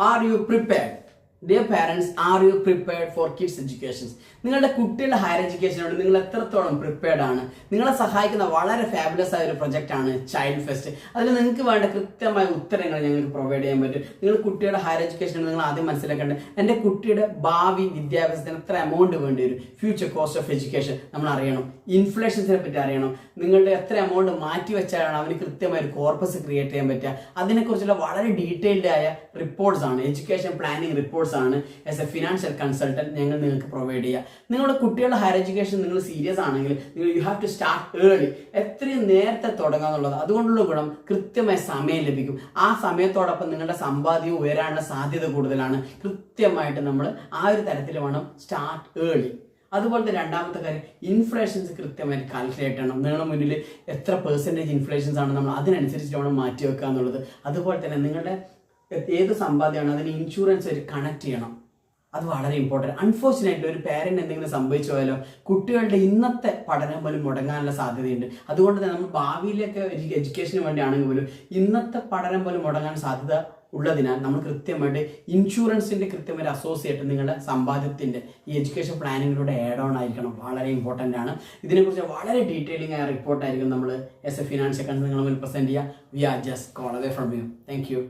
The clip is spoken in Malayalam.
Are you prepared? Dear parents, are you prepared for kids' education? നിങ്ങളുടെ കുട്ടികളുടെ ഹയർ എഡ്യൂക്കേഷനോട് നിങ്ങൾ എത്രത്തോളം പ്രിപ്പയർഡ് ആണ്? നിങ്ങളെ സഹായിക്കുന്ന വളരെ ഫാബുലസ് ആയ ഒരു പ്രൊജക്റ്റാണ് ചൈൽഡ് ഫെസ്റ്റ്. അതിൽ നിങ്ങൾക്ക് വേണ്ട കൃത്യമായ ഉത്തരങ്ങൾ ഞങ്ങൾക്ക് പ്രൊവൈഡ് ചെയ്യാൻ പറ്റും. നിങ്ങൾ കുട്ടിയുടെ ഹയർ എഡ്യൂക്കേഷൻ നിങ്ങൾ ആദ്യം മനസ്സിലാക്കേണ്ടത് എൻ്റെ കുട്ടിയുടെ ഭാവി വിദ്യാഭ്യാസത്തിന് എത്ര എമൗണ്ട് വേണ്ടി വരും, ഫ്യൂച്ചർ കോസ്റ്റ് ഓഫ് എഡ്യൂക്കേഷൻ നമ്മൾ അറിയണം, ഇൻഫ്ലേഷൻസിനെ പറ്റി അറിയണം, നിങ്ങളുടെ എത്ര എമൗണ്ട് മാറ്റി വെച്ചാലാണ് അവന് കൃത്യമായ ഒരു കോർപ്പസ് ക്രിയേറ്റ് ചെയ്യാൻ പറ്റുക. അതിനെക്കുറിച്ചുള്ള വളരെ ഡീറ്റെയിൽഡ് ആയ റിപ്പോർട്ട്സ് ആണ്, എഡ്യൂക്കേഷൻ പ്ലാനിങ് റിപ്പോർട്ട്സ് ആണ് ആസ് എ ഫിനാൻഷ്യൽ കൺസൾട്ടന്റ് ഞങ്ങൾ നിങ്ങൾക്ക് പ്രൊവൈഡ് ചെയ്യുക. നിങ്ങളുടെ കുട്ടികളുടെ ഹയർ എഡ്യൂക്കേഷൻ നിങ്ങൾ സീരിയസ് ആണെങ്കിൽ നിങ്ങൾ you have to start early. എത്രയും നേരത്തെ തുടങ്ങാന്നുള്ളത് അതുകൊണ്ടുള്ള ഗുണം കൃത്യമായ സമയം ലഭിക്കും. ആ സമയത്തോടൊപ്പം നിങ്ങളുടെ സമ്പാദ്യം ഉയരാനുള്ള സാധ്യത കൂടുതലാണ്. കൃത്യമായിട്ട് നമ്മൾ ആ ഒരു തരത്തിൽ വേണം സ്റ്റാർട്ട് ഏർലി. അതുപോലത്തെ രണ്ടാമത്തെ കാര്യം, ഇൻഫ്ലേഷൻസ് കൃത്യമായിട്ട് കാൽക്കുലേറ്റ് ചെയ്യണം. നിങ്ങളുടെ മുന്നിൽ എത്ര പെർസെൻറ്റേജ് ഇൻഫ്ലേഷൻസ് ആണ് നമ്മൾ അതിനനുസരിച്ച് വേണം മാറ്റി വെക്കുക എന്നുള്ളത്. അതുപോലെ തന്നെ നിങ്ങളുടെ ഏത് സമ്പാദ്യമാണ് അതിന് ഇൻഷുറൻസ് ഒരു കണക്ട് ചെയ്യണം. അത് വളരെ ഇമ്പോർട്ടൻറ്റ്. അൺഫോർച്ചുനേറ്റ്ലി ഒരു പേരൻറ്റ് എന്തെങ്കിലും സംഭവിച്ചു പോയാലോ കുട്ടികളുടെ ഇന്നത്തെ പഠനം പോലും മുടങ്ങാനുള്ള സാധ്യതയുണ്ട്. അതുകൊണ്ട് തന്നെ നമ്മൾ ഭാവിയിലേക്ക് എഡ്യൂക്കേഷന് വേണ്ടിയാണെങ്കിൽ പോലും ഇന്നത്തെ പഠനം പോലും മുടങ്ങാൻ സാധ്യത ഉള്ളതിനാൽ നമ്മൾ കൃത്യമായിട്ട് ഇൻഷുറൻസിൻ്റെ കൃത്യമായിട്ട് അസോസിയേറ്റ് നിങ്ങളുടെ സമ്പാദ്യത്തിൻ്റെ ഈ എഡ്യൂക്കേഷൻ പ്ലാനിങ്ങിലൂടെ ആഡ് ഓൺ ആയിരിക്കണം. വളരെ ഇമ്പോർട്ടൻ്റ് ആണ്. ഇതിനെക്കുറിച്ച് വളരെ ഡീറ്റെയിലിംഗ് ആയ റിപ്പോർട്ടായിരിക്കും നമ്മൾ ആസ് എ ഫിനാൻഷ്യൽ കൺസൾട്ടന്റ് നിങ്ങൾ പ്രസൻറ്റ് ചെയ്യുക. We are just call away from you. Thank U.